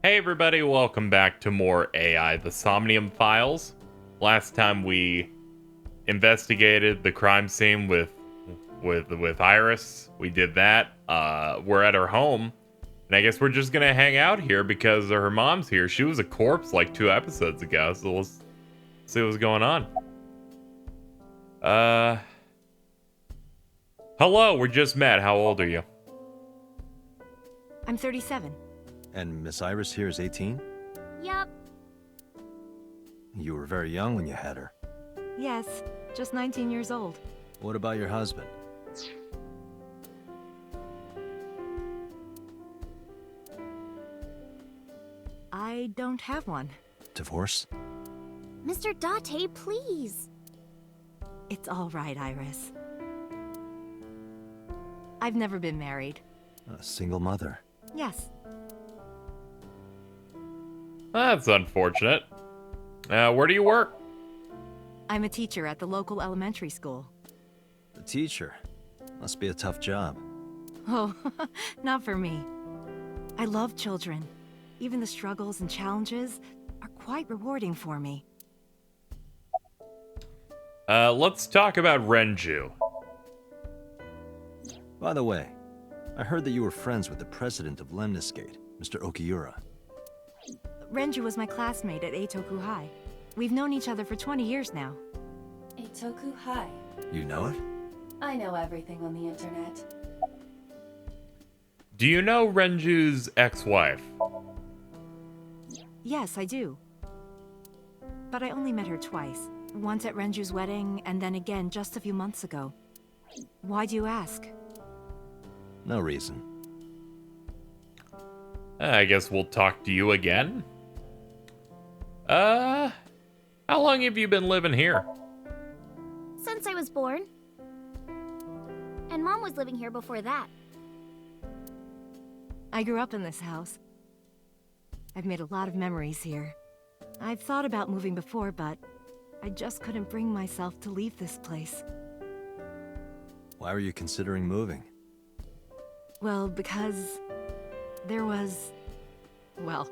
Hey everybody, welcome back to more AI, the Somnium files. Last time we investigated the crime scene with Iris. We did that. We're at her home, and I guess we're just gonna hang out here because her mom's here. She was a corpse like 2 episodes ago, so let's see what's going on. Hello, we just met. How old are you? I'm 37. And Miss Iris here is 18? Yep. You were very young when you had her. Yes, just 19 years old. What about your husband? I don't have one. Divorce? Mr. Date, please. It's all right, Iris. I've never been married. A single mother. Yes. That's unfortunate. Where do you work? I'm a teacher at the local elementary school. A teacher. Must be a tough job. Oh, not for me. I love children. Even the struggles and challenges are quite rewarding for me. Let's talk about Renju. By the way, I heard that you were friends with the president of Lemniscate, Mr. Okiura. Renju was my classmate at Eitoku High. We've known each other for 20 years now. Eitoku High. You know it? I know everything on the internet. Do you know Renju's ex-wife? Yes, I do. But I only met her twice. Once at Renju's wedding, and then again just a few months ago. Why do you ask? No reason. I guess we'll talk to you again. How long have you been living here? Since I was born. And Mom was living here before that. I grew up in this house. I've made a lot of memories here. I've thought about moving before, but I just couldn't bring myself to leave this place. Why were you considering moving? Well, because there was... well,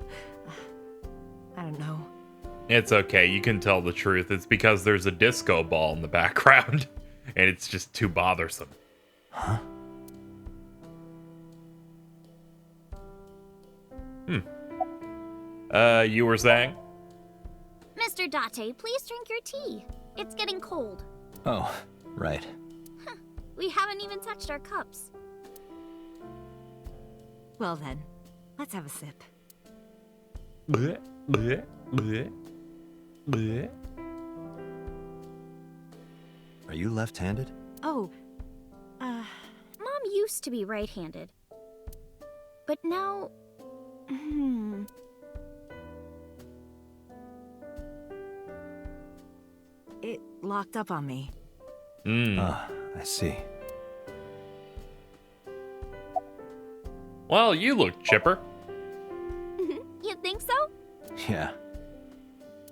I don't know. It's okay, you can tell the truth. It's because there's a disco ball in the background, and it's just too bothersome. Huh? You were saying? Mr. Date, please drink your tea. It's getting cold. Oh, right. We haven't even touched our cups. Well then, let's have a sip. Bleh, bleh, bleh, bleh. Are you left-handed? Oh, Mom used to be right-handed. But now... it locked up on me. Ah, I see. Well, you look chipper. You think so? Yeah,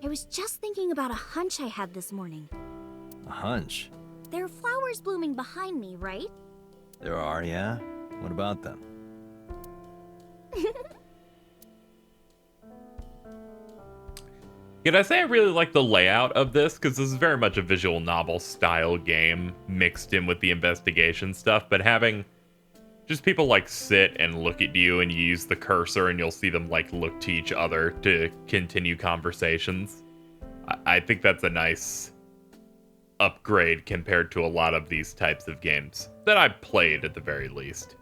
I was just thinking about a hunch I had this morning. a hunch. There are flowers blooming behind me, right? There are, yeah? What about them? Can I say I really like the layout of this? Because this is very much a visual novel style game mixed in with the investigation stuff, but having just people like sit and look at you and you use the cursor and you'll see them like look to each other to continue conversations. I think that's a nice upgrade compared to a lot of these types of games that I've played at the very least.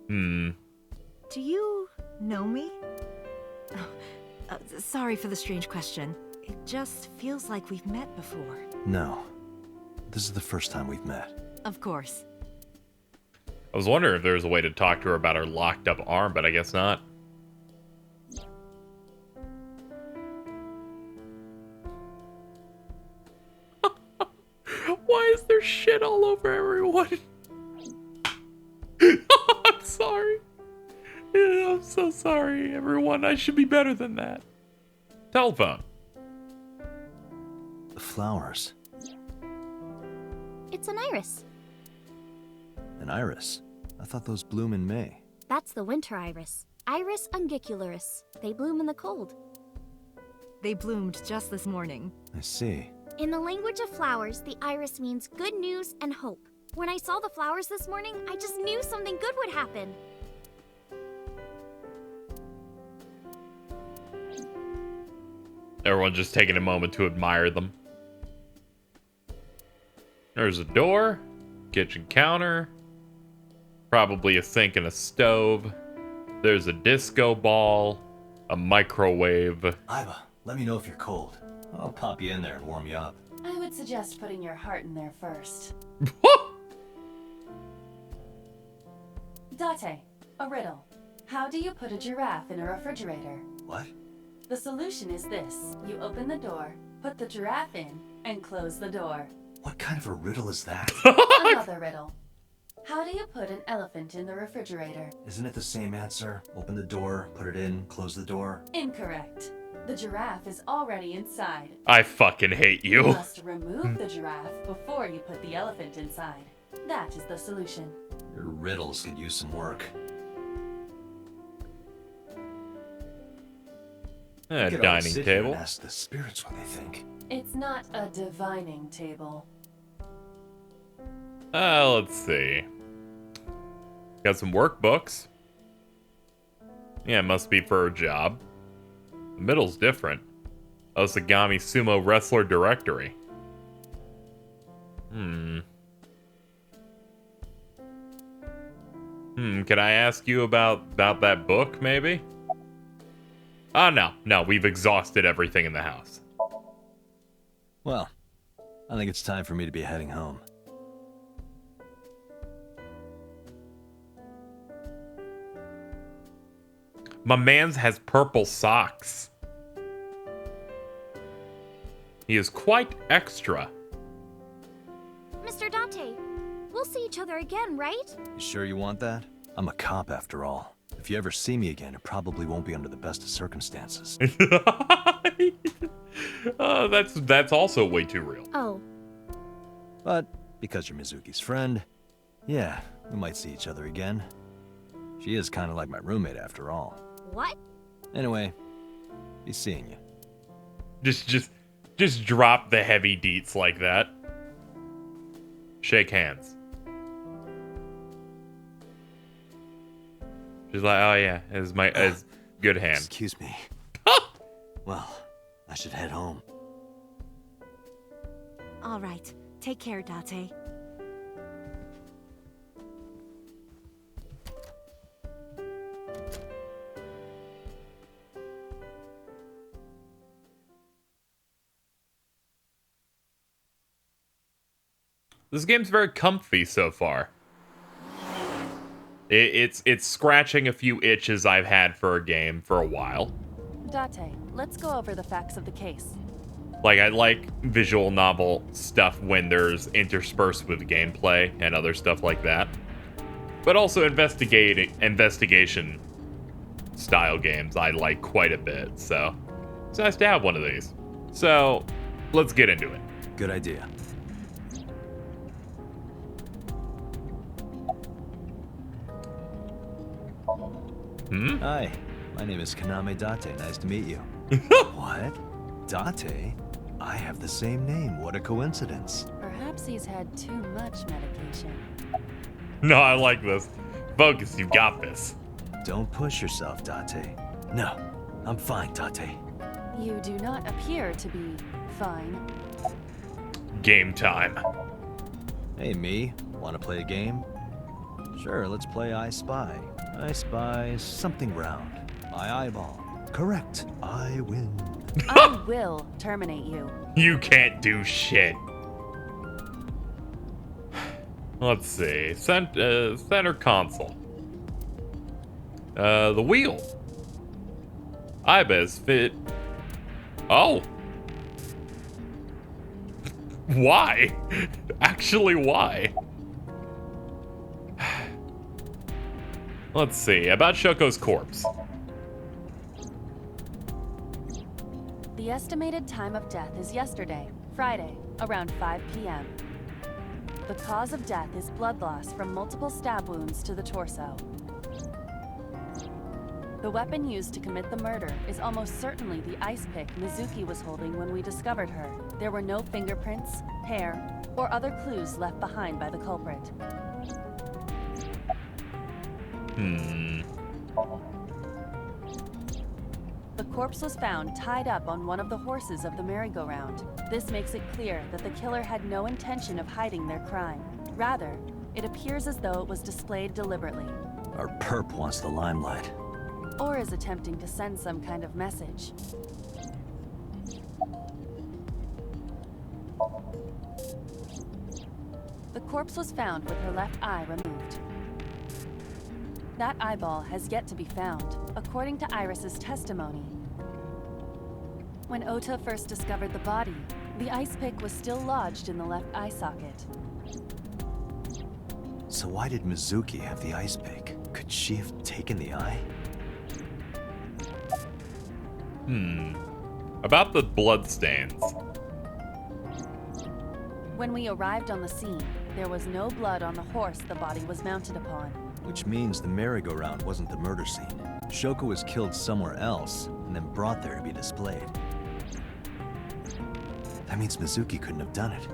Do you know me? Oh, sorry for the strange question. It just feels like we've met before. No. This is the first time we've met. Of course. I was wondering if there was a way to talk to her about her locked up arm, but I guess not. Why is there shit all over everyone? I'm sorry. Yeah, I'm so sorry, everyone. I should be better than that. Telephone. The flowers. It's an iris. An iris. I thought those bloom in May. That's the winter iris. Iris ungicularis. They bloom in the cold. They bloomed just this morning. I see. In the language of flowers, the iris means good news and hope. When I saw the flowers this morning, I just knew something good would happen. Everyone just taking a moment to admire them. There's a door, kitchen counter, probably a sink and a stove. There's a disco ball, a microwave. Iva, let me know if you're cold. I'll pop you in there and warm you up. I would suggest putting your heart in there first. Date, a riddle. How do you put a giraffe in a refrigerator? What? The solution is this. You open the door, put the giraffe in, and close the door. What kind of a riddle is that? Another riddle. How do you put an elephant in the refrigerator? Isn't it the same answer? Open the door, put it in, close the door. Incorrect. The giraffe is already inside. I fucking hate You you. must remove the giraffe before you put the elephant inside. That is the solution. Your riddles could use some work. A We could always dining sit here table. and ask the spirits what they think. It's not a divining table. Let's see. Got some workbooks. Yeah, it must be for her job. The middle's different. Osagami Sumo Wrestler Directory. Can I ask you about that book, maybe? Oh, no, we've exhausted everything in the house. Well, I think it's time for me to be heading home. My man's has purple socks. He is quite extra. Mr. Date, we'll see each other again, right? You sure you want that? I'm a cop after all. If you ever see me again, it probably won't be under the best of circumstances. That's also way too real. Oh, But because you're Mizuki's friend, yeah, we might see each other again. She is kind of like my roommate after all. what? Anyway, be seeing you. Just drop the heavy deets like that. Shake hands. She's like, oh yeah, as good hand. Excuse me. Well, I should head home. All right. Take care, Date. This game's very comfy so far. It's scratching a few itches I've had for a game for a while. Date, let's go over the facts of the case. Like, I like visual novel stuff when there's interspersed with gameplay and other stuff like that. But also investigation style games I like quite a bit, so it's nice to have one of these. So, let's get into it. Good idea. Hi, my name is Kaname Date. Nice to meet you. What? Date? I have the same name. What a coincidence. Perhaps he's had too much medication. No, I like this. Focus, you got this. Don't push yourself, Date. No, I'm fine, Date. You do not appear to be fine. Game time. Hey, me. Want to play a game? Sure, let's play I Spy. I spy something round. My eyeball. Correct. I win. I will terminate you. You can't do shit. Let's see. Center console. The wheel. Ibis fit. Oh. Why? Actually, why? Let's see. About Shoko's corpse. The estimated time of death is yesterday, Friday, around 5 p.m. The cause of death is blood loss from multiple stab wounds to the torso. The weapon used to commit the murder is almost certainly the ice pick Mizuki was holding when we discovered her. There were no fingerprints, hair, or other clues left behind by the culprit. The corpse was found tied up on one of the horses of the merry-go-round. This makes it clear that the killer had no intention of hiding their crime. Rather, it appears as though it was displayed deliberately. Our perp wants the limelight. Or is attempting to send some kind of message. The corpse was found with her left eye removed. That eyeball has yet to be found, according to Iris's testimony. When Ota first discovered the body, the ice pick was still lodged in the left eye socket. So why did Mizuki have the ice pick? Could she have taken the eye? About the bloodstains. When we arrived on the scene, there was no blood on the horse the body was mounted upon. Which means the merry-go-round wasn't the murder scene. Shoko was killed somewhere else, and then brought there to be displayed. That means Mizuki couldn't have done it.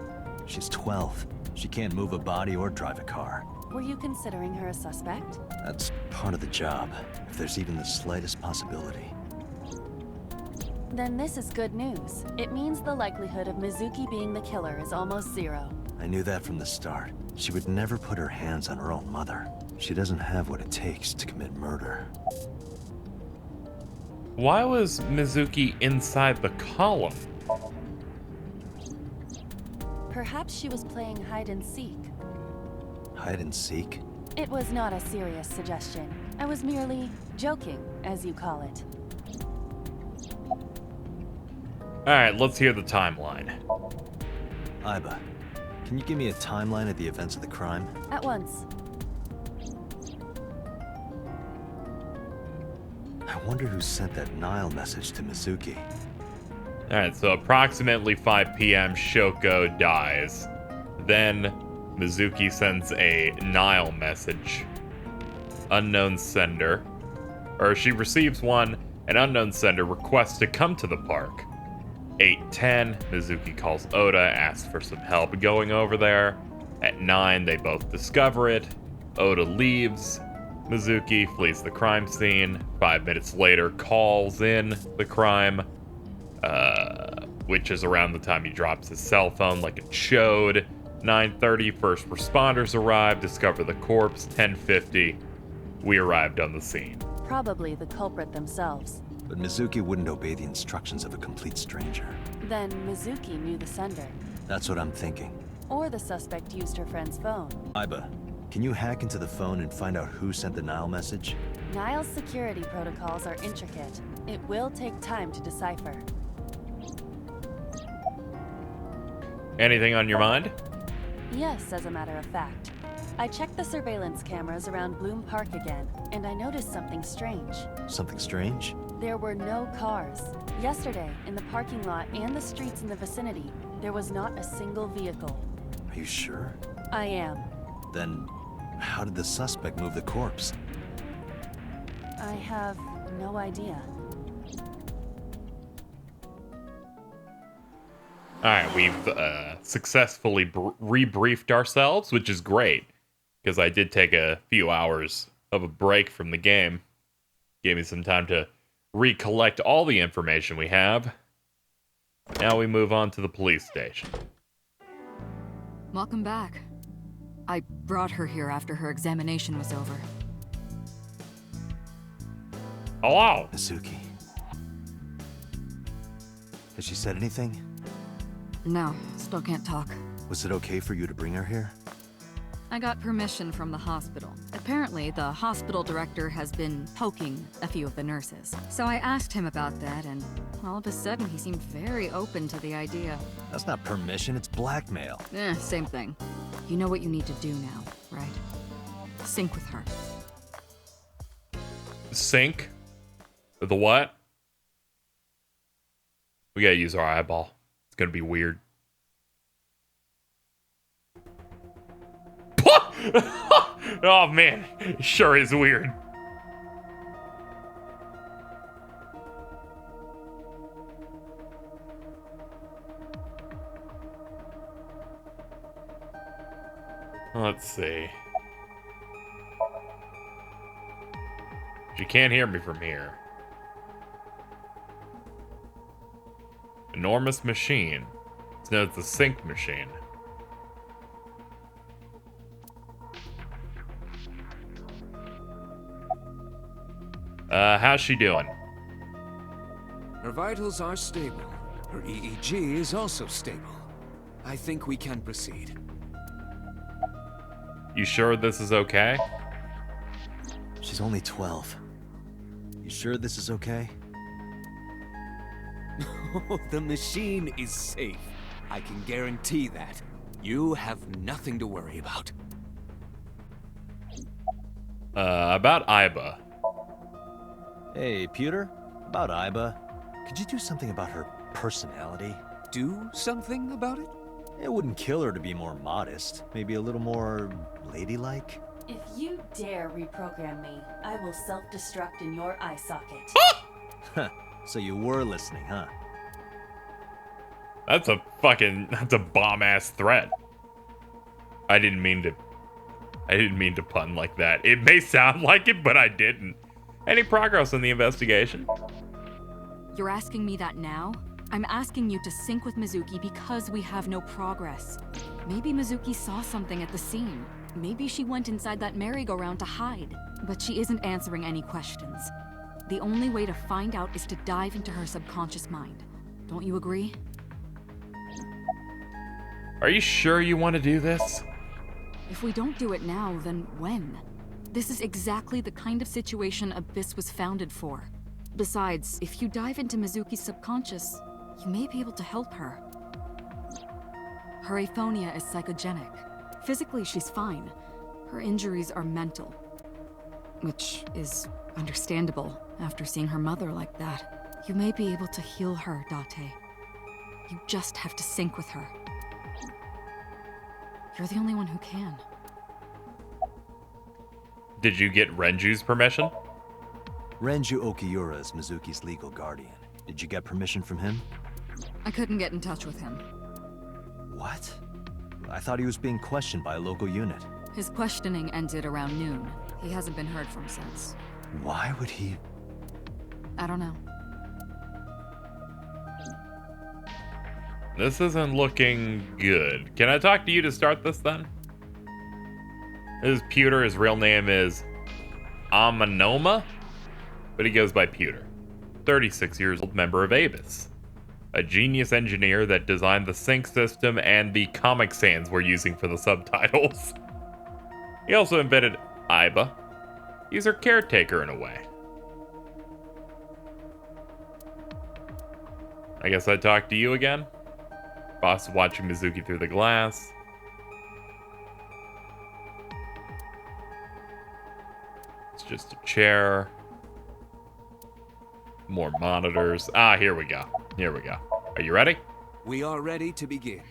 She's 12. She can't move a body or drive a car. Were you considering her a suspect? That's part of the job, if there's even the slightest possibility. Then this is good news. It means the likelihood of Mizuki being the killer is almost zero. I knew that from the start. She would never put her hands on her own mother. She doesn't have what it takes to commit murder. Why was Mizuki inside the column? Perhaps she was playing hide and seek. Hide and seek? It was not a serious suggestion. I was merely joking, as you call it. Alright, let's hear the timeline. Aiba, can you give me a timeline of the events of the crime? At once. I wonder who sent that Nile message to Mizuki. Alright, so approximately 5 p.m., Shoko dies. Then, Mizuki sends a Nile message. Unknown sender. Or she receives one, an unknown sender requests to come to the park. 8:10, Mizuki calls Oda, asks for some help going over there. At 9, they both discover it. Oda leaves. Mizuki flees the crime scene. 5 minutes later, calls in the crime. Which is around the time he drops his cell phone like it showed. 9:30, first responders arrive, discover the corpse. 10:50, we arrived on the scene. Probably the culprit themselves. But Mizuki wouldn't obey the instructions of a complete stranger. Then Mizuki knew the sender. That's what I'm thinking. Or the suspect used her friend's phone. Aiba, can you hack into the phone and find out who sent the Nile message? Nile's security protocols are intricate. It will take time to decipher. Anything on your mind? Yes, as a matter of fact. I checked the surveillance cameras around Bloom Park again, and I noticed something strange. Something strange? There were no cars. Yesterday, in the parking lot and the streets in the vicinity, there was not a single vehicle. Are you sure? I am. Then, how did the suspect move the corpse? I have no idea. Alright, we've successfully rebriefed ourselves, which is great. Because I did take a few hours of a break from the game. Gave me some time to recollect all the information we have. Now we move on to the police station. Welcome back. I brought her here after her examination was over. Hello! Mizuki. Has she said anything? No, still can't talk. Was it okay for you to bring her here? I got permission from the hospital. Apparently, the hospital director has been poking a few of the nurses. So I asked him about that, and all of a sudden he seemed very open to the idea. That's not permission, it's blackmail. Same thing. You know what you need to do now, right? Sync with her. Sync? The what? We gotta use our eyeball. It's gonna be weird. Oh man, sure is weird. Let's see. She can't hear me from here. Enormous machine. It's known as the Psync machine. How's she doing? Her vitals are stable. Her EEG is also stable. I think we can proceed. You sure this is okay? She's only 12. You sure this is okay? The machine is safe. I can guarantee that. You have nothing to worry about. About Iba. Hey, Pewter? About Iba. Could you do something about her personality? Do something about it? It wouldn't kill her to be more modest. Maybe a little more ladylike? If you dare reprogram me, I will self-destruct in your eye socket. Huh. So you were listening, huh? That's a bomb-ass threat. I didn't mean to pun like that. It may sound like it, but I didn't. Any progress in the investigation? You're asking me that now? I'm asking you to sync with Mizuki because we have no progress. Maybe Mizuki saw something at the scene. Maybe she went inside that merry-go-round to hide. But she isn't answering any questions. The only way to find out is to dive into her subconscious mind. Don't you agree? Are you sure you want to do this? If we don't do it now, then when? This is exactly the kind of situation Abyss was founded for. Besides, if you dive into Mizuki's subconscious, you may be able to help her. Her aphonia is psychogenic. Physically, she's fine. Her injuries are mental. Which is understandable after seeing her mother like that. You may be able to heal her, Date. You just have to sync with her. You're the only one who can. Did you get Renju's permission? Renju Okiura is Mizuki's legal guardian. Did you get permission from him? I couldn't get in touch with him. What? I thought he was being questioned by a local unit. His questioning ended around noon. He hasn't been heard from since. Why would he? I don't know. This isn't looking good. Can I talk to you to start this then? This is Pewter. His real name is Amanoma, but he goes by Pewter. 36 years old, member of Abyss. A genius engineer that designed the Psync system and the Comic Sans we're using for the subtitles. He also invented Iba. He's her caretaker in a way. I guess I'd talk to you again. Boss is watching Mizuki through the glass. It's just a chair. More monitors. Ah, here we go. Here we go. Are you ready? We are ready to begin.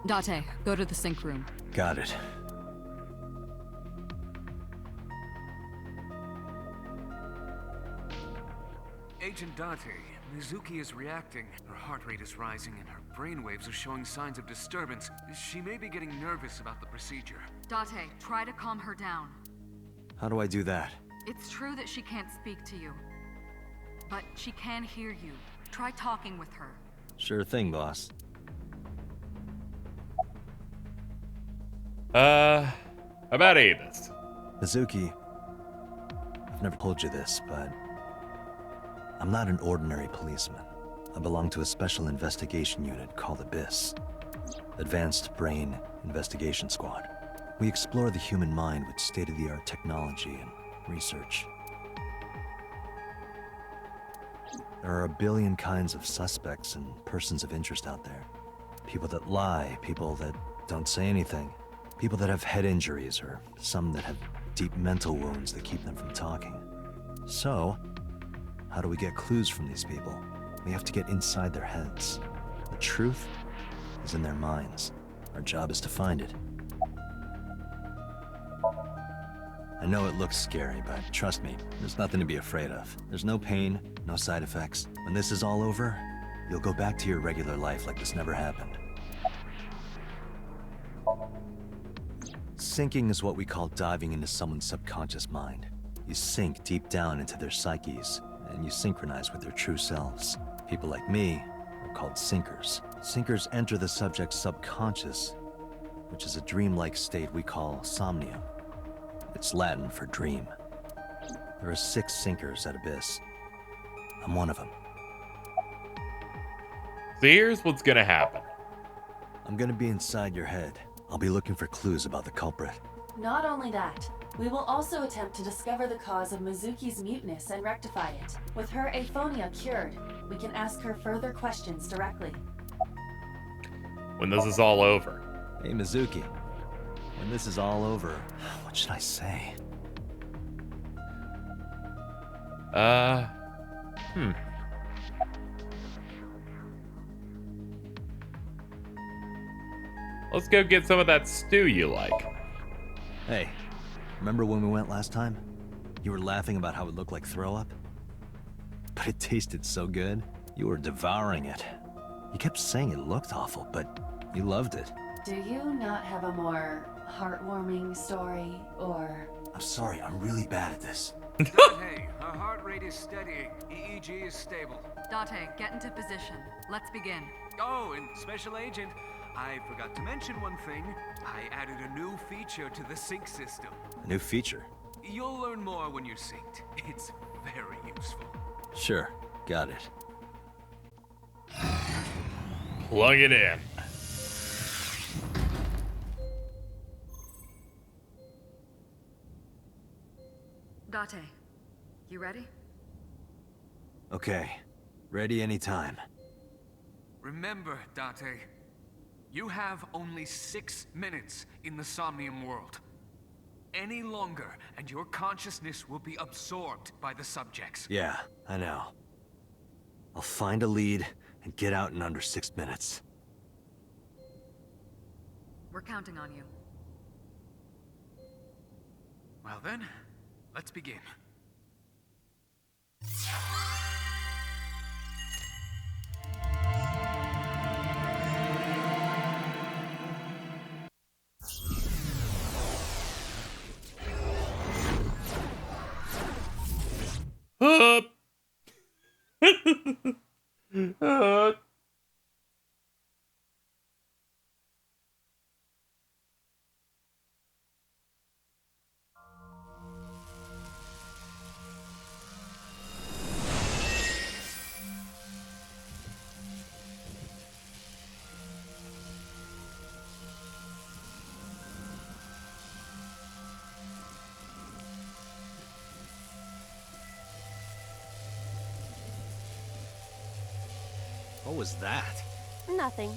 Date, go to the sync room. Got it. Agent Date, Mizuki is reacting. Her heart rate is rising and her brainwaves are showing signs of disturbance. She may be getting nervous about the procedure. Date, try to calm her down. How do I do that? It's true that she can't speak to you, but she can hear you. Try talking with her. Sure thing, boss. About Abyss. Mizuki, I've never told you this, but I'm not an ordinary policeman. I belong to a special investigation unit called Abyss. Advanced Brain Investigation Squad. We explore the human mind with state-of-the-art technology and research. There are a billion kinds of suspects and persons of interest out there. People that lie, people that don't say anything, people that have head injuries, or some that have deep mental wounds that keep them from talking. So, how do we get clues from these people? We have to get inside their heads. The truth is in their minds. Our job is to find it. I know it looks scary, but trust me, there's nothing to be afraid of. There's no pain, no side effects. When this is all over, you'll go back to your regular life like this never happened. Syncing is what we call diving into someone's subconscious mind. You sink deep down into their psyches, and you synchronize with their true selves. People like me are called syncers. Syncers enter the subject's subconscious, which is a dreamlike state we call Somnium. It's Latin for dream. There are 6 syncers at Abyss. I'm one of them. So here's what's gonna happen. I'm gonna be inside your head. I'll be looking for clues about the culprit. Not only that, we will also attempt to discover the cause of Mizuki's muteness and rectify it. With her aphonia cured, we can ask her further questions directly. When this is all over. Hey, Mizuki. When this is all over, what should I say? Let's go get some of that stew you like. Hey, remember when we went last time? You were laughing about how it looked like throw up? But it tasted so good, you were devouring it. You kept saying it looked awful, but you loved it. Do you not have a more heartwarming story, or... I'm sorry, I'm really bad at this. Date, her heart rate is steadying. EEG is stable. Date, get into position. Let's begin. Oh, and Special Agent, I forgot to mention one thing. I added a new feature to the Psync system. A new feature? You'll learn more when you're synced. It's very useful. Sure, got it. Plug it in. Date, you ready? Okay, ready anytime. Remember, Date, you have only 6 minutes in the Somnium world. Any longer, and your consciousness will be absorbed by the subjects. Yeah, I know. I'll find a lead and get out in under 6 minutes. We're counting on you. Well then, let's begin. What was that? Nothing.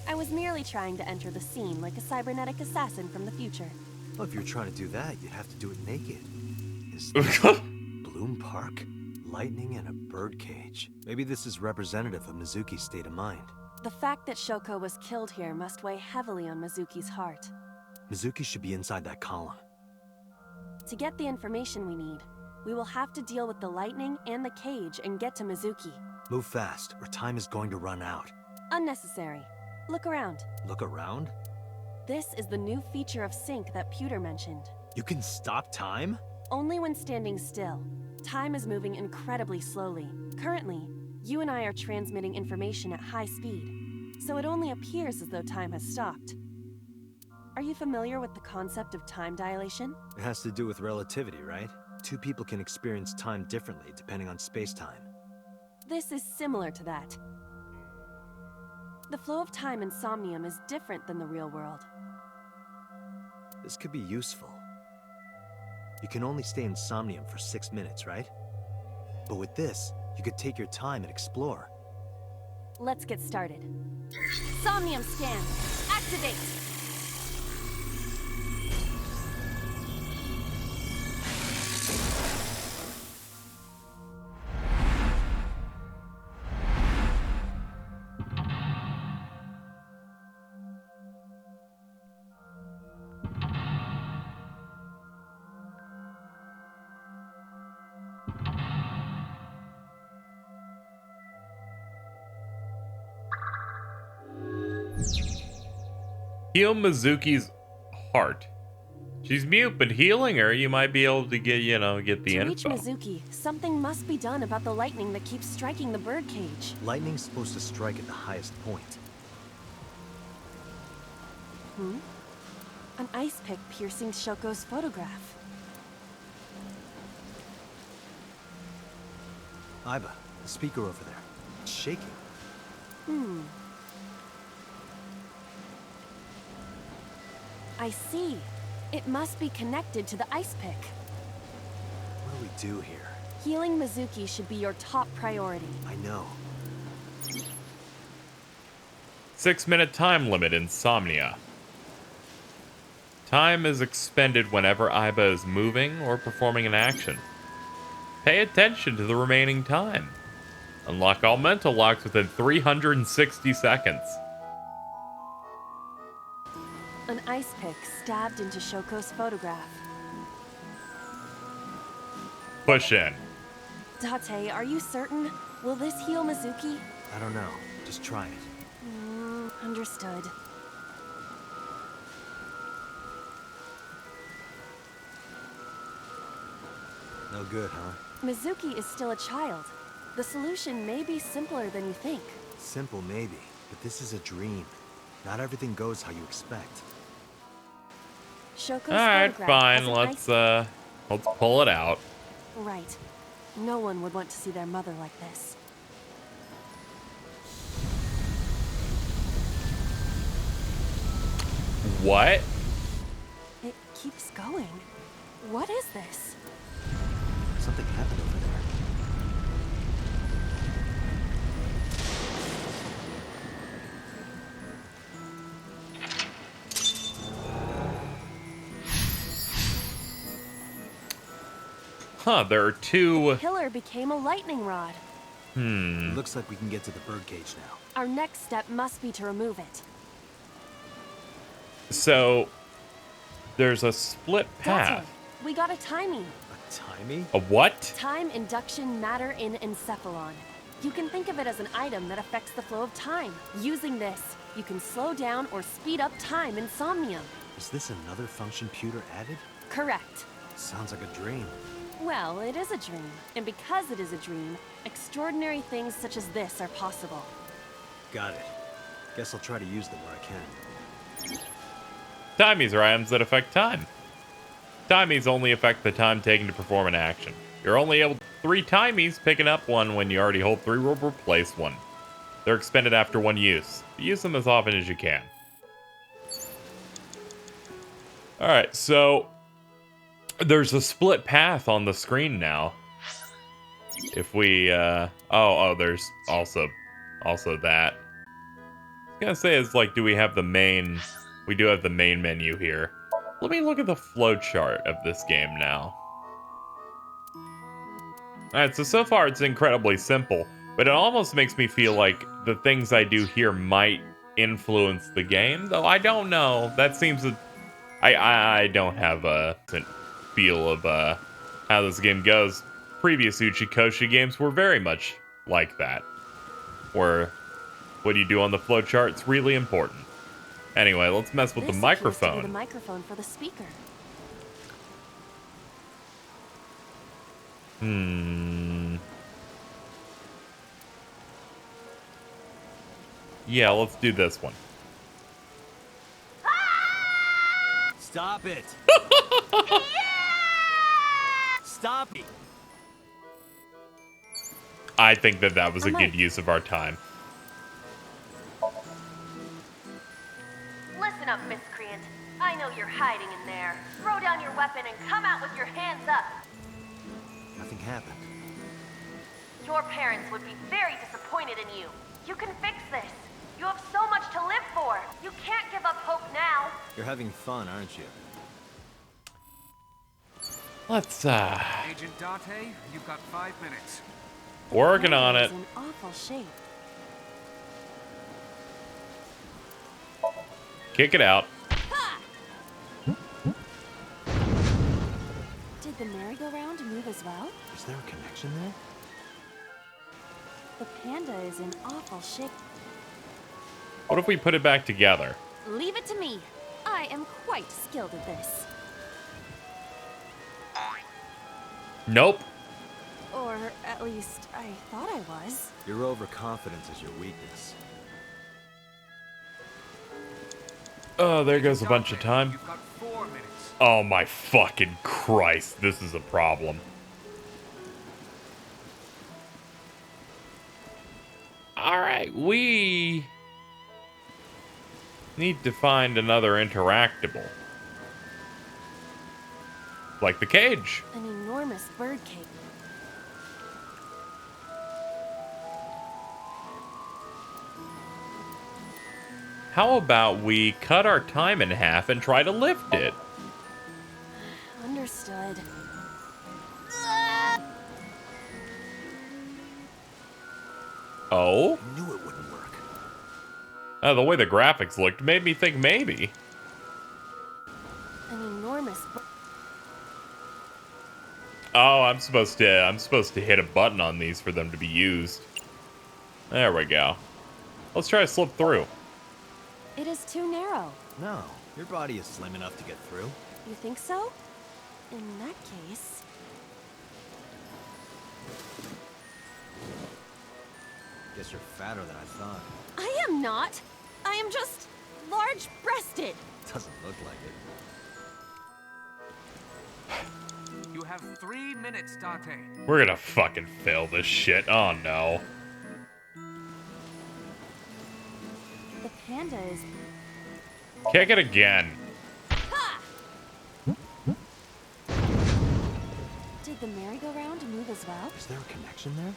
I was merely trying to enter the scene like a cybernetic assassin from the future. Well, if you're trying to do that, you'd have to do it naked. Is this Bloom Park? Lightning and a birdcage. Maybe this is representative of Mizuki's state of mind. The fact that Shoko was killed here must weigh heavily on Mizuki's heart. Mizuki should be inside that column. To get the information we need, we will have to deal with the lightning and the cage and get to Mizuki. Move fast, or time is going to run out. Unnecessary. Look around. Look around? This is the new feature of Psync that Pewter mentioned. You can stop time? Only when standing still. Time is moving incredibly slowly. Currently, you and I are transmitting information at high speed, so it only appears as though time has stopped. Are you familiar with the concept of time dilation? It has to do with relativity, right? Two people can experience time differently depending on space-time. This is similar to that. The flow of time in Somnium is different than the real world. This could be useful. You can only stay in Somnium for 6 minutes, right? But with this, you could take your time and explore. Let's get started. Somnium scan. Activate! Heal Mizuki's heart. She's mute, but healing her, you might be able to get, get the To reach info. Mizuki, something must be done about the lightning that keeps striking the birdcage. Lightning's supposed to strike at the highest point. An ice pick piercing Shoko's photograph. Iba, the speaker over there. It's shaking. I see. It must be connected to the ice pick. What do we do here? Healing Mizuki should be your top priority. I know. 6-minute time limit in Somnia. Time is expended whenever Iba is moving or performing an action. Pay attention to the remaining time. Unlock all mental locks within 360 seconds. An ice pick stabbed into Shoko's photograph. Push in. Date, are you certain? Will this heal Mizuki? I don't know. Just try it. Understood. No good, huh? Mizuki is still a child. The solution may be simpler than you think. Simple, maybe. But this is a dream. Not everything goes how you expect. Shoko's Alright, photograph fine. has an Let's pull it out. Right. No one would want to see their mother like this. What? It keeps going. What is this? Something happened over there. Huh, there are two... Pillar became a lightning rod. Looks like we can get to the birdcage now. Our next step must be to remove it. So, there's a split path. Date, we got a timing. A timey? A what? Time induction matter in encephalon. You can think of it as an item that affects the flow of time. Using this, you can slow down or speed up time in Somnium. Is this another function pewter added? Correct. Sounds like a dream. Well, it is a dream. And because it is a dream, extraordinary things such as this are possible. Got it. Guess I'll try to use them where I can. Timies are items that affect time. Timies only affect the time taken to perform an action. You're only able to 3 timies. Picking up one when you already hold 3 will replace one. They're expended after one use. Use them as often as you can. Alright, so there's a split path on the screen now. If we there's also that. I was gonna say, it's like, do we have the main... We do have the main menu here. Let me look at the flowchart of this game now. Alright, so far it's incredibly simple, but it almost makes me feel like the things I do here might influence the game, though I don't know. That seems... I don't have a feel of how this game goes. Previous Uchikoshi games were very much like that, where what you do on the flowchart is really important. Anyway, let's mess with the This appears to be microphone. the microphone for the speaker. Yeah, let's do this one. Stop it! Stop it! I think that was a Come good on. use of our time. Listen up, miscreant. I know you're hiding in there. Throw down your weapon and come out with your hands up. Nothing happened. Your parents would be very disappointed in you. You can fix this. You have so much to live for. You can't give up hope now. You're having fun, aren't you? Let's Agent Date, you've got 5 minutes. working on Panda it. is in awful shape. Kick it out. Did the merry-go-round move as well? Is there a connection there? The panda is in awful shape. What if we put it back together? Leave it to me. I am quite skilled at this. Nope. Or at least, I thought I was. Your overconfidence is your weakness. Oh, there goes a bunch of time. You've got 4 minutes. Oh my fucking Christ, this is a problem. Alright, we need to find another interactable. Like the cage. An enormous bird cage. How about we cut our time in half and try to lift it? Understood. Oh? I knew it wouldn't work. The way the graphics looked made me think maybe. An enormous Oh, I'm supposed to hit a button on these for them to be used. There we go. Let's try to slip through. It is too narrow. No, your body is slim enough to get through. You think so? In that case... Guess you're fatter than I thought. I am not. I am just large-breasted. Doesn't look like it. You have 3 minutes, Dante. We're gonna fucking fail this shit. Oh no. The panda is... Kick it again. Ha! Did the merry-go-round move as well? Is there a connection there?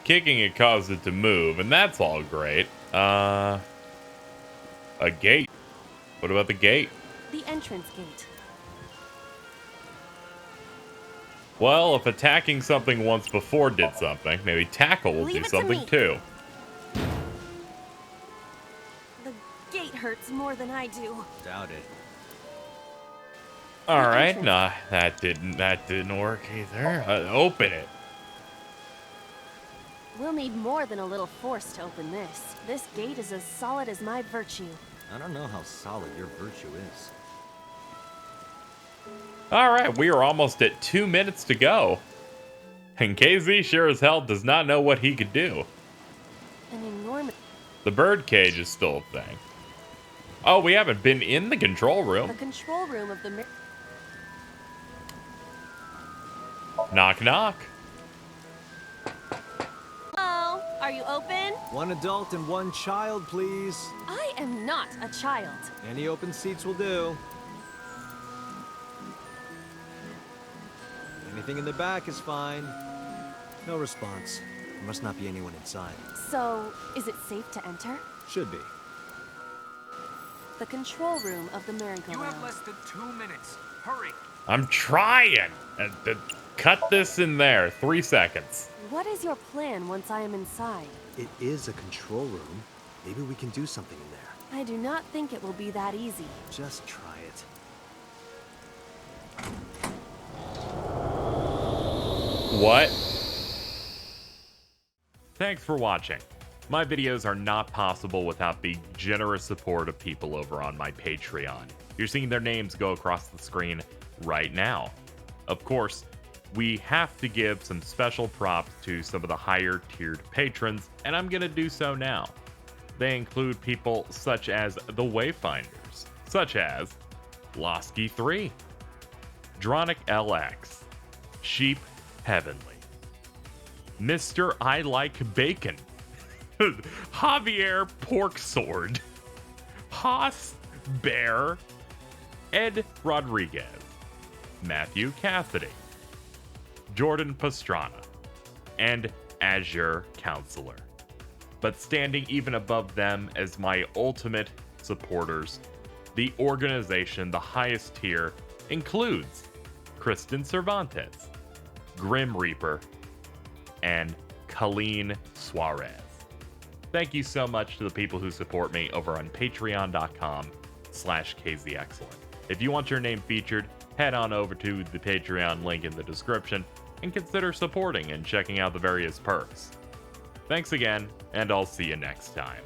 Kicking it caused it to move, and that's all great. A gate. What about the gate? The entrance gate. Well, if attacking something once before did something, maybe tackle will Leave do it to something me. too. The gate hurts more than I do. Doubt it. All right, nah, that didn't work either. Open it. We'll need more than a little force to open this. This gate is as solid as my virtue. I don't know how solid your virtue is. All right, we are almost at 2 minutes to go. And KZ sure as hell does not know what he could do. An enormous... The bird cage is still a thing. Oh, we haven't been in the control The room. control room of the... Knock, knock. Hello? Are you open? One adult and one child, please. I am not a child. Any open seats will do. Anything in the back is fine. No response. There must not be anyone inside. So, is it safe to enter? Should be. The control room of the You merry-go-round. have less than 2 minutes. Hurry. I'm trying. Cut this in there. 3 seconds. What is your plan once I am inside? It is a control room. Maybe we can do something in there. I do not think it will be that easy. Just try it. What? Thanks for watching. My videos are not possible without the generous support of people over on my Patreon. You're seeing their names go across the screen right now. Of course, we have to give some special props to some of the higher tiered patrons, and I'm gonna do so now. They include people such as the Wayfinders, such as Losky3, Dronic LX, Sheep Heavenly, Mr. I Like Bacon, Javier Porksword, Haas Bear, Ed Rodriguez, Matthew Cassidy, Jordan Pastrana, and Azure Counselor. But standing even above them as my ultimate supporters, the organization, the highest tier, includes Kristen Cervantes, Grim Reaper, and Colleen Suarez. Thank you so much to the people who support me over on patreon.com/KZXcellent. If you want your name featured, head on over to the Patreon link in the description and consider supporting and checking out the various perks. Thanks again, and I'll see you next time.